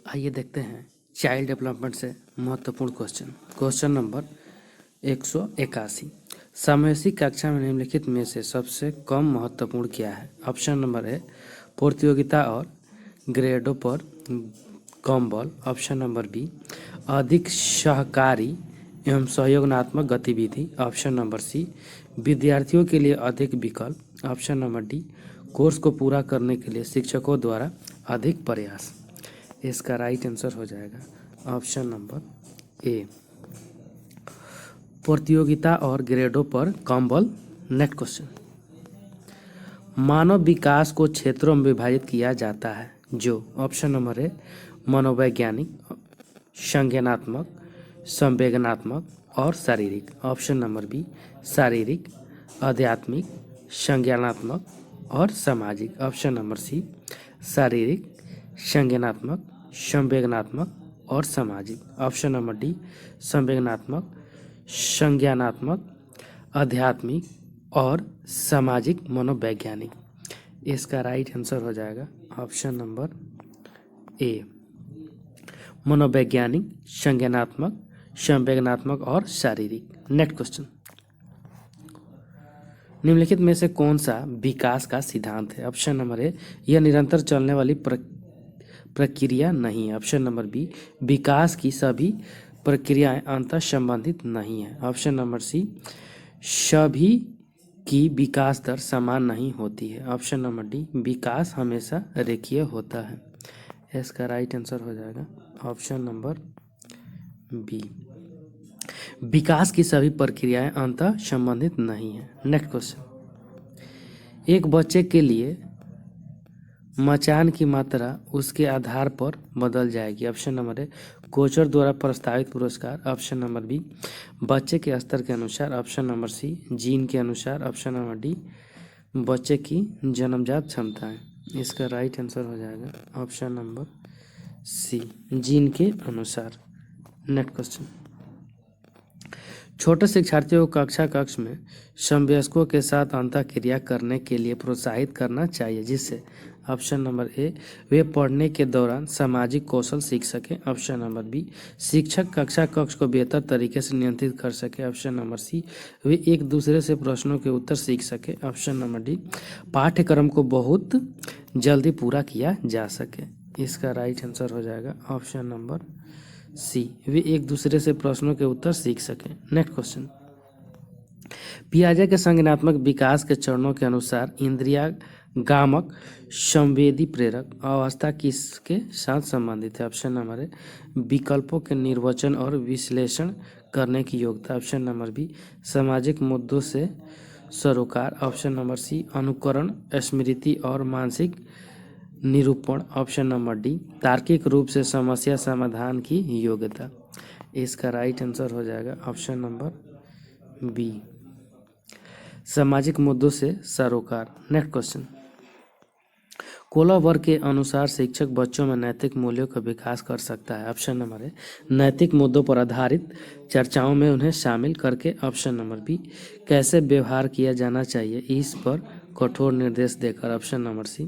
आइए देखते हैं चाइल्ड डेवलपमेंट से महत्वपूर्ण क्वेश्चन नंबर 181। सामूहिक कक्षा में निम्नलिखित में से सबसे कम महत्वपूर्ण क्या है? ऑप्शन नंबर ए प्रतियोगिता और ग्रेडों पर कम बल। ऑप्शन नंबर बी अधिक सहकारी एवं सहयोगात्मक गतिविधि। ऑप्शन नंबर सी विद्यार्थियों के लिए अधिक विकल्प। ऑप्शन नंबर डी कोर्स को पूरा करने के लिए शिक्षकों द्वारा अधिक प्रयास। इसका राइट आंसर हो जाएगा ऑप्शन नंबर ए प्रतियोगिता और ग्रेडों पर कम बल। नेक्स्ट क्वेश्चन, मानव विकास को क्षेत्रों में विभाजित किया जाता है जो ऑप्शन नंबर ए मनोवैज्ञानिक, संज्ञानात्मक, संवेदनात्मक और शारीरिक। ऑप्शन नंबर बी शारीरिक, आध्यात्मिक, संज्ञानात्मक और सामाजिक। ऑप्शन नंबर सी शारीरिक, संज्ञानात्मक, संवेदनात्मक और सामाजिक। ऑप्शन नंबर डी संवेदनात्मक, संज्ञानात्मक, आध्यात्मिक और सामाजिक मनोवैज्ञानिक। इसका राइट आंसर हो जाएगा ऑप्शन नंबर ए मनोवैज्ञानिक, संज्ञानात्मक, संवेदनात्मक और शारीरिक। नेक्स्ट क्वेश्चन, निम्नलिखित में से कौन सा विकास का सिद्धांत है? ऑप्शन नंबर ए यह निरंतर चलने वाली प्रक्रिया नहीं है। ऑप्शन नंबर बी विकास की सभी प्रक्रियाएं अंतर संबंधित नहीं है। ऑप्शन नंबर सी सभी की विकास दर समान नहीं होती है। ऑप्शन नंबर डी विकास हमेशा रेखीय होता है। इसका राइट आंसर हो जाएगा ऑप्शन नंबर बी विकास की सभी प्रक्रियाएं अंतर संबंधित नहीं है। नेक्स्ट क्वेश्चन, एक बच्चे के लिए मचान की मात्रा उसके आधार पर बदल जाएगी। ऑप्शन नंबर ए कोचर द्वारा प्रस्तावित पुरस्कार। ऑप्शन नंबर बी बच्चे के स्तर के अनुसार। ऑप्शन नंबर सी जीन के अनुसार। ऑप्शन नंबर डी बच्चे की जन्मजात क्षमताएं। इसका राइट आंसर हो जाएगा ऑप्शन नंबर सी जीन के अनुसार। नेक्स्ट क्वेश्चन, छोटे शिक्षार्थियों को कक्ष में समवयस्कों के साथ अंतःक्रिया करने के लिए प्रोत्साहित करना चाहिए जिससे ऑप्शन नंबर ए वे पढ़ने के दौरान सामाजिक कौशल सीख सकें। ऑप्शन नंबर बी शिक्षक कक्ष को बेहतर तरीके से नियंत्रित कर सके। ऑप्शन नंबर सी वे एक दूसरे से प्रश्नों के उत्तर सीख सके। ऑप्शन नंबर डी पाठ्यक्रम को बहुत जल्दी पूरा किया जा सके। इसका राइट आंसर हो जाएगा ऑप्शन नंबर सी वे एक दूसरे से प्रश्नों के उत्तर सीख सकें। नेक्स्ट क्वेश्चन, पियाजे के संज्ञानात्मक विकास के चरणों के अनुसार इंद्रियागामक संवेदी प्रेरक अवस्था किसके साथ संबंधित है? ऑप्शन नंबर ए विकल्पों के निर्वचन और विश्लेषण करने की योग्यता। ऑप्शन नंबर बी सामाजिक मुद्दों से सरोकार। ऑप्शन नंबर सी अनुकरण, स्मृति और मानसिक निरूपण। ऑप्शन नंबर डी तार्किक रूप से समस्या समाधान की योग्यता। इसका राइट आंसर हो जाएगा ऑप्शन नंबर बी सामाजिक मुद्दों से सरोकार। नेक्स्ट क्वेश्चन, कोलावर्ग के अनुसार शिक्षक बच्चों में नैतिक मूल्यों का विकास कर सकता है। ऑप्शन नंबर ए नैतिक मुद्दों पर आधारित चर्चाओं में उन्हें शामिल करके। ऑप्शन नंबर बी कैसे व्यवहार किया जाना चाहिए इस पर कठोर निर्देश देकर। ऑप्शन नंबर सी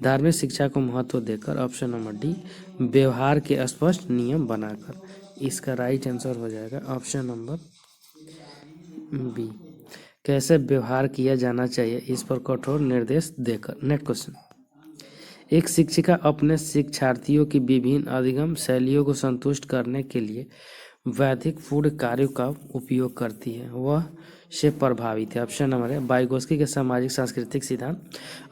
धार्मिक शिक्षा को महत्व देकर। ऑप्शन नंबर डी व्यवहार के स्पष्ट नियम बनाकर। इसका राइट आंसर हो जाएगा ऑप्शन नंबर बी कैसे व्यवहार किया जाना चाहिए इस पर कठोर निर्देश देकर। नेक्स्ट क्वेश्चन, एक शिक्षिका अपने शिक्षार्थियों की विभिन्न अधिगम शैलियों को संतुष्ट करने के लिए वैदिक पूर्ण कार्यों का उपयोग करती है, वह से प्रभावित है। ऑप्शन नंबर है वाइगोस्की के सामाजिक सांस्कृतिक सिद्धांत।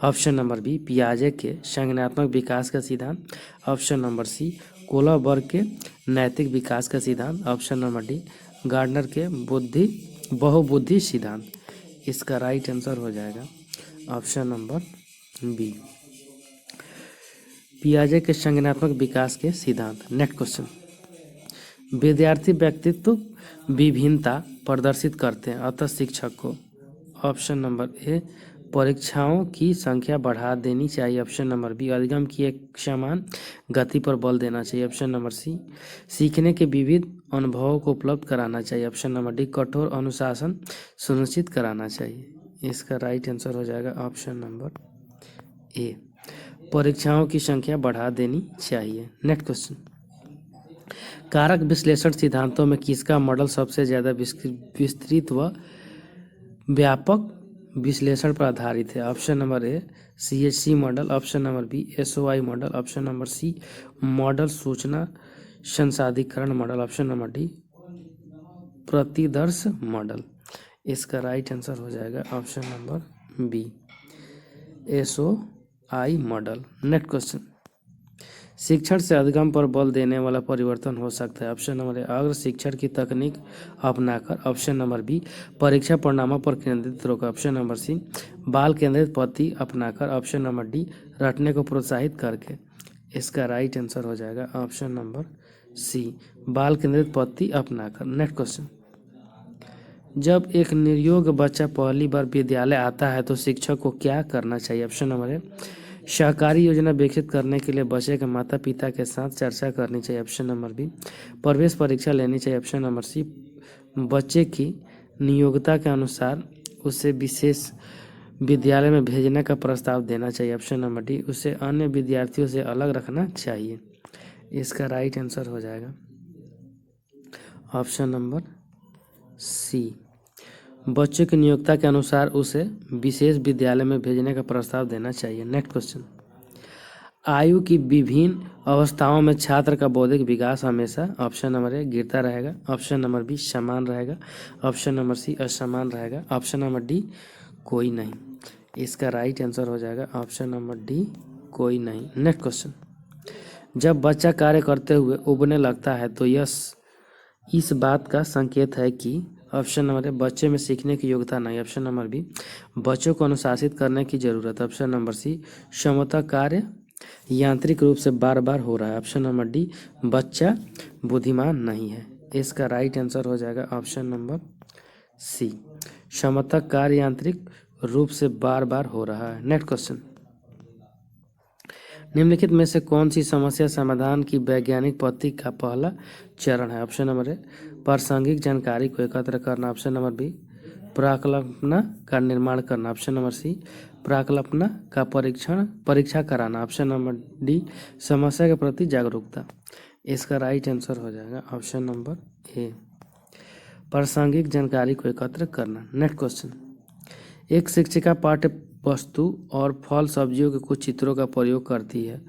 ऑप्शन नंबर बी पियाजे के संज्ञानात्मक विकास का सिद्धांत। ऑप्शन नंबर सी कोलावर्ग के नैतिक विकास का सिद्धांत। ऑप्शन नंबर डी गार्डनर के बहुबुद्धि सिद्धांत। इसका राइट आंसर हो जाएगा ऑप्शन नंबर बी पियाजे के संज्ञानात्मक विकास के सिद्धांत। नेक्स्ट क्वेश्चन, विद्यार्थी व्यक्तित्व विभिन्नता प्रदर्शित करते हैं अतः शिक्षक को ऑप्शन नंबर ए परीक्षाओं की संख्या बढ़ा देनी चाहिए। ऑप्शन नंबर बी अधिगम की एक समान गति पर बल देना चाहिए। ऑप्शन नंबर सी सीखने के विविध अनुभवों को उपलब्ध कराना चाहिए। ऑप्शन नंबर डी कठोर अनुशासन सुनिश्चित कराना चाहिए। इसका राइट आंसर हो जाएगा ऑप्शन नंबर ए परीक्षाओं की संख्या बढ़ा देनी चाहिए। नेक्स्ट क्वेश्चन, कारक विश्लेषण सिद्धांतों में किसका मॉडल सबसे ज़्यादा विस्तृत व व्यापक विश्लेषण पर आधारित है? Option number A CHC model, option number B SOI model, option number C model सूचना संसाधीकरण मॉडल, ऑप्शन नंबर डी प्रतिदर्श मॉडल। इसका राइट आंसर हो जाएगा option number B SOI model. Next question, शिक्षण से अधिगम पर बल देने वाला परिवर्तन हो सकता है? ऑप्शन नंबर ए अग्र शिक्षण की तकनीक अपनाकर, ऑप्शन नंबर बी परीक्षा परिणामों पर केंद्रित होकर, ऑप्शन नंबर सी बाल केंद्रित पद्धति अपनाकर, ऑप्शन नंबर डी रटने को प्रोत्साहित करके। इसका राइट आंसर हो जाएगा ऑप्शन नंबर सी बाल केंद्रित पद्धति अपनाकर। नेक्स्ट क्वेश्चन, जब एक निर्योग्य बच्चा पहली बार विद्यालय आता है तो शिक्षक को क्या करना चाहिए? ऑप्शन नंबर ए सहकारी योजना विकसित करने के लिए बच्चे के माता पिता के साथ चर्चा करनी चाहिए, ऑप्शन नंबर बी प्रवेश परीक्षा लेनी चाहिए, ऑप्शन नंबर सी बच्चे की नियोक्ता के अनुसार उसे विशेष विद्यालय में भेजने का प्रस्ताव देना चाहिए, ऑप्शन नंबर डी उसे अन्य विद्यार्थियों से अलग रखना चाहिए। इसका राइट आंसर हो जाएगा ऑप्शन नंबर सी बच्चे की नियोक्ता के अनुसार उसे विशेष विद्यालय में भेजने का प्रस्ताव देना चाहिए। नेक्स्ट क्वेश्चन, आयु की विभिन्न अवस्थाओं में छात्र का बौद्धिक विकास हमेशा ऑप्शन नंबर ए गिरता रहेगा, ऑप्शन नंबर बी समान रहेगा, ऑप्शन नंबर सी असमान रहेगा, ऑप्शन नंबर डी कोई नहीं। इसका राइट आंसर हो जाएगा ऑप्शन नंबर डी कोई नहीं। नेक्स्ट क्वेश्चन, जब बच्चा कार्य करते हुए उबने लगता है तो यह इस बात का संकेत है कि ऑप्शन नंबर ए बच्चे में सीखने की योग्यता नहीं, ऑप्शन नंबर बी बच्चों को अनुशासित करने की जरूरत, ऑप्शन नंबर सी क्षमता कार्य यांत्रिक रूप से बार बार हो रहा है, ऑप्शन नंबर डी बच्चा बुद्धिमान नहीं है। इसका राइट आंसर हो जाएगा ऑप्शन नंबर सी क्षमता कार्य यांत्रिक रूप से बार बार हो रहा है। नेक्स्ट क्वेश्चन, निम्नलिखित में से कौन सी समस्या समाधान की वैज्ञानिक पद्धति का पहला चरण है? ऑप्शन नंबर ए प्रासंगिक जानकारी को एकत्र करना, ऑप्शन नंबर बी प्राकल्पना का निर्माण करना, ऑप्शन नंबर सी प्राकल्पना का परीक्षा कराना, ऑप्शन नंबर डी समस्या के प्रति जागरूकता। इसका राइट आंसर हो जाएगा ऑप्शन नंबर ए प्रासंगिक जानकारी को एकत्र करना। नेक्स्ट क्वेश्चन, एक शिक्षिका पाठ्य वस्तु और फल सब्जियों के कुछ चित्रों का प्रयोग करती है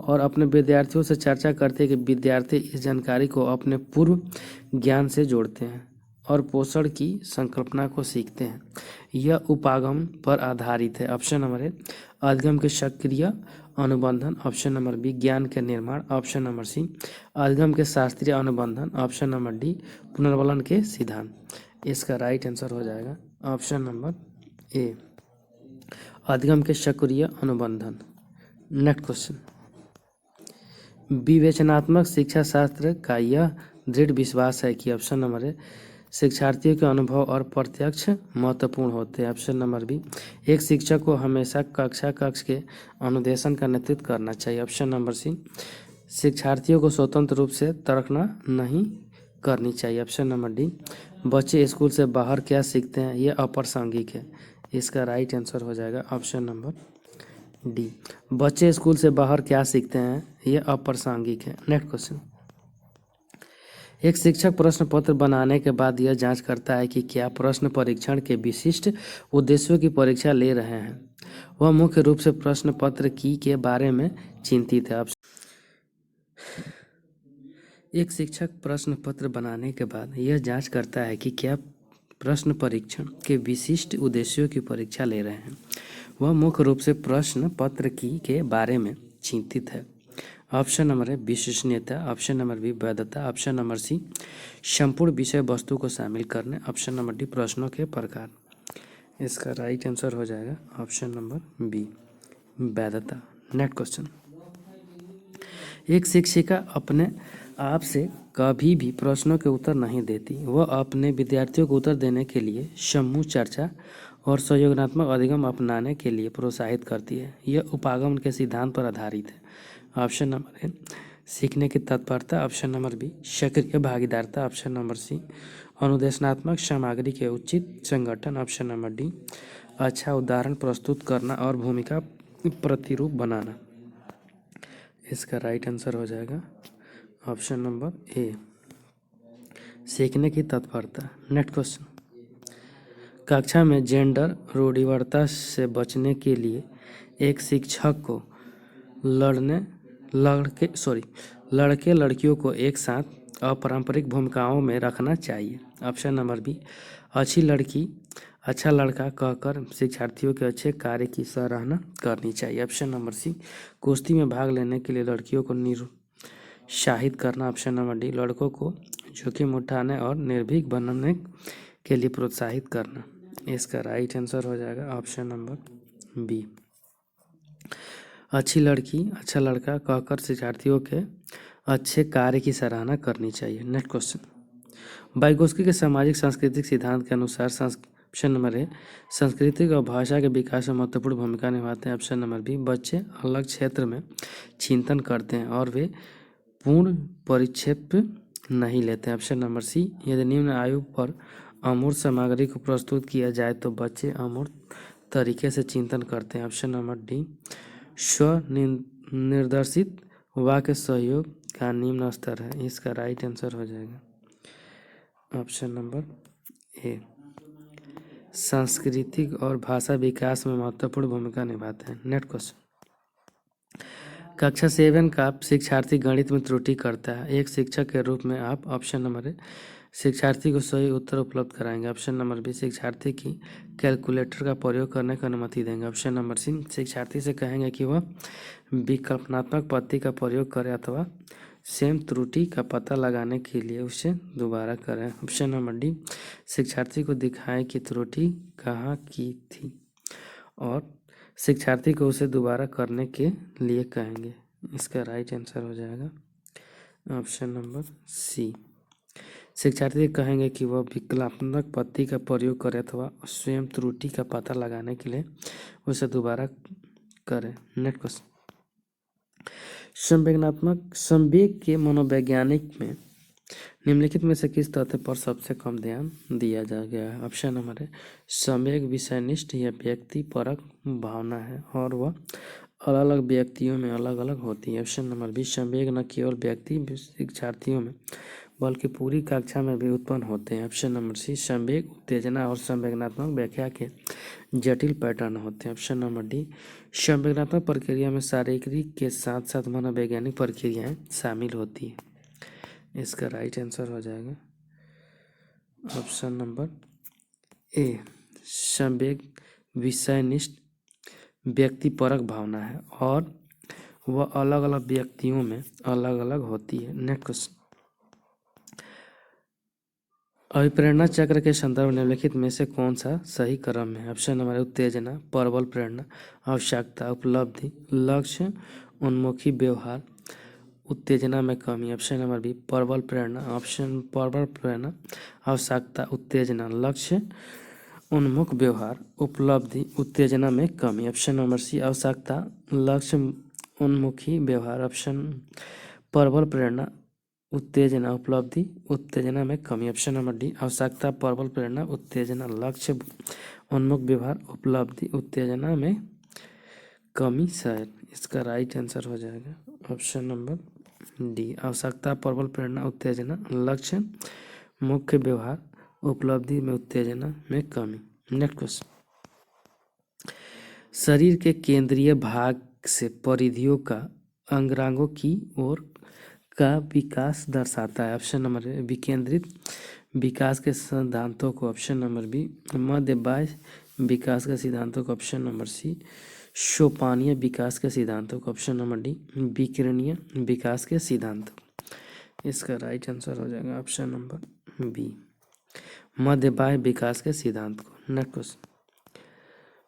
और अपने विद्यार्थियों से चर्चा करती है कि विद्यार्थी इस जानकारी को अपने पूर्व ज्ञान से जोड़ते हैं और पोषण की संकल्पना को सीखते हैं। यह उपागम पर आधारित है। ऑप्शन नंबर ए अधिगम के सक्रिय अनुबंधन, ऑप्शन नंबर बी ज्ञान के निर्माण, ऑप्शन नंबर सी अधिगम के शास्त्रीय अनुबंधन, ऑप्शन नंबर डी पुनर्वलन के सिद्धांत। इसका राइट आंसर हो जाएगा ऑप्शन नंबर ए अधिगम के सक्रिय अनुबंधन। नेक्स्ट क्वेश्चन, विवेचनात्मक शिक्षा शास्त्र का यह दृढ़ विश्वास है कि ऑप्शन नंबर ए शिक्षार्थियों के अनुभव और प्रत्यक्ष महत्वपूर्ण होते हैं, ऑप्शन नंबर बी एक शिक्षक को हमेशा कक्ष के अनुदेशन का नेतृत्व करना चाहिए, ऑप्शन नंबर सी शिक्षार्थियों को स्वतंत्र रूप से तर्कना नहीं करनी चाहिए, ऑप्शन नंबर डी बच्चे स्कूल से बाहर क्या सीखते हैं यह अप्रासंगिक है। इसका राइट आंसर हो जाएगा ऑप्शन नंबर डी बच्चे स्कूल से बाहर क्या सीखते हैं यह अप्रासंगिक है। नेक्स्ट क्वेश्चन, एक शिक्षक प्रश्न पत्र बनाने के बाद यह जांच करता है कि क्या प्रश्न परीक्षण के विशिष्ट उद्देश्यों की परीक्षा ले रहे हैं। वह मुख्य रूप से प्रश्न पत्र की के बारे में चिंतित है। एक शिक्षक प्रश्न पत्र बनाने के बाद यह जांच करता है कि क्या प्रश्न परीक्षण के विशिष्ट उद्देश्यों की परीक्षा ले रहे हैं। वह मुख्य रूप से प्रश्न पत्र की के बारे में चिंतित है। ऑप्शन नंबर ए विश्वसनीयता, ऑप्शन नंबर बी वैधता, ऑप्शन नंबर सी संपूर्ण विषय वस्तु को शामिल करने, ऑप्शन नंबर डी प्रश्नों के प्रकार। इसका राइट आंसर हो जाएगा ऑप्शन नंबर बी वैधता। नेक्स्ट क्वेश्चन, एक शिक्षिका अपने आप से कभी भी प्रश्नों के उत्तर नहीं देती। वह अपने विद्यार्थियों को उत्तर देने के लिए समूह चर्चा और सहयोगात्मक अधिगम अपनाने के लिए प्रोत्साहित करती है। यह उपागम के सिद्धांत पर आधारित है। ऑप्शन नंबर ए सीखने की तत्परता, ऑप्शन नंबर बी सक्रिय भागीदारिता, ऑप्शन नंबर सी अनुदेशनात्मक सामग्री के उचित संगठन, ऑप्शन नंबर डी अच्छा उदाहरण प्रस्तुत करना और भूमिका प्रतिरूप बनाना। इसका राइट आंसर हो जाएगा ऑप्शन नंबर ए, सीखने की तत्परता। नेक्स्ट क्वेश्चन, कक्षा में जेंडर रूढ़िवादिता से बचने के लिए एक शिक्षक को लड़के लड़कियों को एक साथ अपारंपरिक भूमिकाओं में रखना चाहिए। ऑप्शन नंबर बी, अच्छी लड़की अच्छा लड़का कहकर शिक्षार्थियों के अच्छे कार्य की सराहना करनी चाहिए। ऑप्शन नंबर सी, कुश्ती में भाग लेने के लिए लड़कियों को निरुत्साहित करना। ऑप्शन नंबर डी, लड़कों को जोखिम उठाने और निर्भीक बनने के लिए प्रोत्साहित करना। इसका राइट आंसर हो जाएगा ऑप्शन नंबर बी, अच्छी लड़की अच्छा लड़का कहकर शिक्षार्थियों के अच्छे कार्य की सराहना करनी चाहिए। नेक्स्ट क्वेश्चन, वाइगोत्स्की के सामाजिक सांस्कृतिक सिद्धांत के अनुसार ऑप्शन नंबर ए, सांस्कृतिक और भाषा के विकास में महत्वपूर्ण भूमिका निभाते हैं। ऑप्शन नंबर बी, बच्चे अलग क्षेत्र में चिंतन करते हैं और वे पूर्ण परिक्षेप नहीं लेते हैं। ऑप्शन नंबर सी, यदि निम्न आयु पर अमूर्त सामग्री को प्रस्तुत किया जाए तो बच्चे अमूर्त तरीके से चिंतन करते हैं। ऑप्शन नंबर डी, स्व निर्देशित वाक्य सहयोग का निम्न स्तर है। इसका राइट आंसर हो जाएगा ऑप्शन नंबर ए, सांस्कृतिक और भाषा विकास में महत्वपूर्ण भूमिका निभाते हैं। नेक्स्ट क्वेश्चन, कक्षा 7 का शिक्षार्थी गणित में त्रुटि करता है, एक शिक्षक के रूप में आप ऑप्शन नंबर ए, शिक्षार्थी को सही उत्तर उपलब्ध कराएंगे। ऑप्शन नंबर बी, शिक्षार्थी की कैलकुलेटर का प्रयोग करने की अनुमति देंगे। ऑप्शन नंबर सी, शिक्षार्थी से कहेंगे कि वह विकल्पात्मक पद्धति का प्रयोग करे अथवा सेम त्रुटि का पता लगाने के लिए उसे दोबारा करें। ऑप्शन नंबर डी, शिक्षार्थी को दिखाएं कि त्रुटि कहाँ की थी और शिक्षार्थी को उसे दोबारा करने के लिए कहेंगे। इसका राइट आंसर हो जाएगा ऑप्शन नंबर सी, शिक्षार्थी कहेंगे कि वह विकल्पात्मक पद्धति का प्रयोग करे अथवा स्वयं त्रुटि का पता लगाने के लिए उसे दोबारा करें। नेक्स्ट क्वेश्चन, संवेग के मनोवैज्ञानिक में निम्नलिखित में से किस तथ्य पर सबसे कम ध्यान दिया जा गया है। ऑप्शन नंबर है, संवेग विषयनिष्ठ या व्यक्तिपरक भावना है और वह अलग अलग व्यक्तियों में अलग अलग होती है। ऑप्शन नंबर बी, संवेग न केवल व्यक्ति शिक्षार्थियों में बल्कि पूरी कक्षा में भी उत्पन्न होते हैं। ऑप्शन नंबर सी, संवेग उत्तेजना और संवेदनात्मक व्याख्या के जटिल पैटर्न होते हैं। ऑप्शन नंबर डी, संवेदनात्मक प्रक्रिया में शारीरिक के साथ साथ मनोवैज्ञानिक प्रक्रियाएं शामिल होती है। इसका राइट आंसर हो जाएगा ऑप्शन नंबर ए, संवेग विषयनिष्ठ व्यक्तिपरक भावना है और वह अलग अलग व्यक्तियों में अलग अलग होती है। नेक्स्ट क्वेश्चन, अभिप्रेरणा चक्र के संदर्भ में निम्नलिखित में से कौन सा सही क्रम है। ऑप्शन नंबर उत्तेजना, प्रबल प्रेरणा, आवश्यकता, उपलब्धि, लक्ष्य, उन्मुखी व्यवहार, उत्तेजना में कमी। ऑप्शन नंबर बी, प्रबल प्रेरणा, आवश्यकता, उत्तेजना, लक्ष्य, उन्मुख व्यवहार, उपलब्धि, उत्तेजना में कमी। ऑप्शन नंबर सी, आवश्यकता, लक्ष्य, उन्मुखी व्यवहार। ऑप्शन प्रबल प्रेरणा, उत्तेजना, उपलब्धि, उत्तेजना में कमी। ऑप्शन नंबर डी, आवश्यकता, प्रबल प्रेरणा, उत्तेजना, लक्ष्य, उन्मुख व्यवहार, उपलब्धि, उत्तेजना में कमी शायद। इसका राइट आंसर हो जाएगा ऑप्शन नंबर डी, आवश्यकता, प्रबल प्रेरणा, उत्तेजना, लक्ष्य, मुख्य व्यवहार, उपलब्धि में उत्तेजना में कमी। नेक्स्ट क्वेश्चन, शरीर के केंद्रीय भाग से परिधियों का अंगांगों की ओर का विकास दर्शाता है। ऑप्शन नंबर ए, विकेंद्रित विकास के सिद्धांतों को। ऑप्शन नंबर बी, मध्य बाह्य विकास के सिद्धांतों को। ऑप्शन नंबर सी, सोपानीय विकास के सिद्धांतों को। ऑप्शन नंबर डी, विकिरणीय विकास के सिद्धांत। इसका राइट आंसर हो जाएगा ऑप्शन नंबर बी, मध्य बाह्य विकास के सिद्धांत को। नेक्स्ट क्वेश्चन,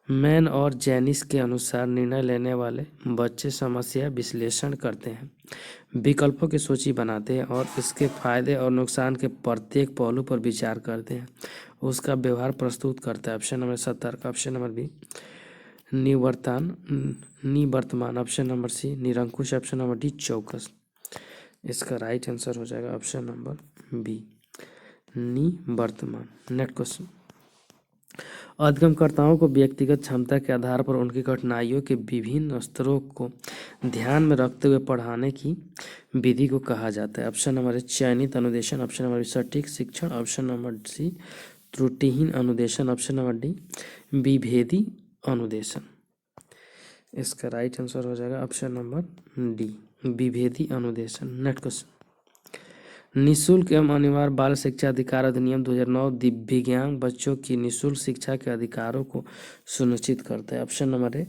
मैन और जेनिस के अनुसार निर्णय लेने वाले बच्चे समस्या विश्लेषण करते हैं, विकल्पों की सूची बनाते हैं और इसके फायदे और नुकसान के प्रत्येक पहलू पर विचार करते हैं, उसका व्यवहार प्रस्तुत करता है। Option number 17, option number B, निवर्तमान, ऑप्शन नंबर सी, निरंकुश, ऑप्शन नंबर डी, चौकस। इसका राइट आंसर हो जाएगा ऑप्शन नंबर बी, निवर्तमान। नेक्स्ट क्वेश्चन, अधिगमकर्ताओं को व्यक्तिगत क्षमता के आधार पर उनकी कठिनाइयों के विभिन्न स्तरों को ध्यान में रखते हुए पढ़ाने की विधि को कहा जाता है। ऑप्शन नंबर ए चयनित अनुदेशन, ऑप्शन नंबर बी सटीक शिक्षण, ऑप्शन नंबर सी त्रुटिहीन अनुदेशन, ऑप्शन नंबर डी विभेदी अनुदेशन। इसका राइट आंसर हो जाएगा ऑप्शन नंबर डी विभेदी अनुदेशन। नेक्स्ट क्वेश्चन, निःशुल्क एवं अनिवार्य बाल शिक्षा अधिकार अधिनियम 2009 दिव्यांग बच्चों की निःशुल्क शिक्षा के अधिकारों को सुनिश्चित करता है। ऑप्शन नंबर ए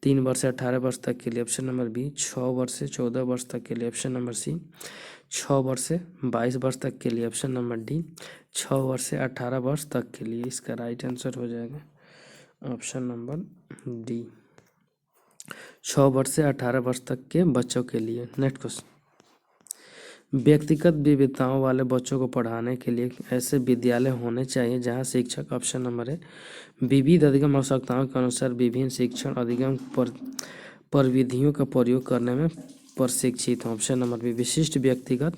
3 वर्ष से 18 वर्ष तक के लिए, ऑप्शन नंबर बी 6 वर्ष से 14 वर्ष तक के लिए, ऑप्शन नंबर सी 6 वर्ष से 22 वर्ष तक के लिए, ऑप्शन नंबर डी 6 वर्ष से 18 वर्ष तक के लिए। इसका राइट आंसर हो जाएगा ऑप्शन नंबर डी 6 वर्ष से 18 वर्ष तक के बच्चों के लिए। नेक्स्ट क्वेश्चन, व्यक्तिगत विविधताओं वाले बच्चों को पढ़ाने के लिए ऐसे विद्यालय होने चाहिए जहां शिक्षक, ऑप्शन नंबर है विविध अधिगम आवश्यकताओं के अनुसार विभिन्न शिक्षण अधिगम प्रविधियों का प्रयोग करने में प्रशिक्षित हों। ऑप्शन नंबर बी विशिष्ट व्यक्तिगत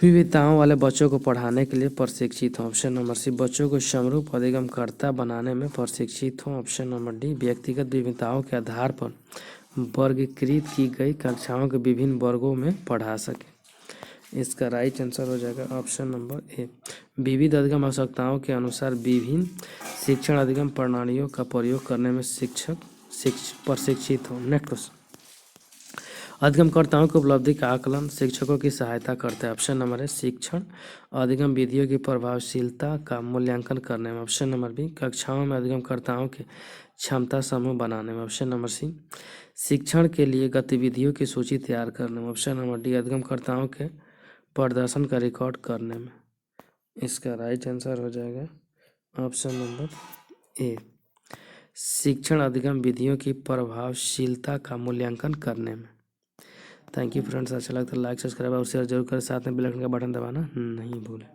विविधताओं वाले बच्चों को पढ़ाने के लिए प्रशिक्षित हों। ऑप्शन नंबर सी बच्चों को समरूप अधिगमकर्ता बनाने में प्रशिक्षित हों। ऑप्शन नंबर डी व्यक्तिगत विविधताओं के आधार पर वर्गीकृत की गई कक्षाओं के विभिन्न वर्गों में पढ़ा सके। इसका राइट आंसर हो जाएगा ऑप्शन नंबर ए विविध अधिगम आवश्यकताओं के अनुसार विभिन्न शिक्षण अधिगम प्रणालियों का प्रयोग करने में प्रशिक्षित हो। नेक्स्ट क्वेश्चन, अधिगमकर्ताओं की उपलब्धि का आकलन शिक्षकों की सहायता करता है। ऑप्शन नंबर है शिक्षण अधिगम विधियों की प्रभावशीलता का मूल्यांकन करने में, ऑप्शन नंबर बी कक्षाओं में अधिगमकर्ताओं के क्षमता समूह बनाने में, ऑप्शन नंबर सी शिक्षण के लिए गतिविधियों की सूची तैयार करने में, ऑप्शन नंबर डी अधिगमकर्ताओं के प्रदर्शन का रिकॉर्ड करने में। इसका राइट आंसर हो जाएगा ऑप्शन नंबर ए शिक्षण अधिगम विधियों की प्रभावशीलता का मूल्यांकन करने में। थैंक यू फ्रेंड्स, अच्छा लगता है लाइक सब्सक्राइब और शेयर जरूर करें, साथ में बेल आइकन का बटन दबाना नहीं भूलें।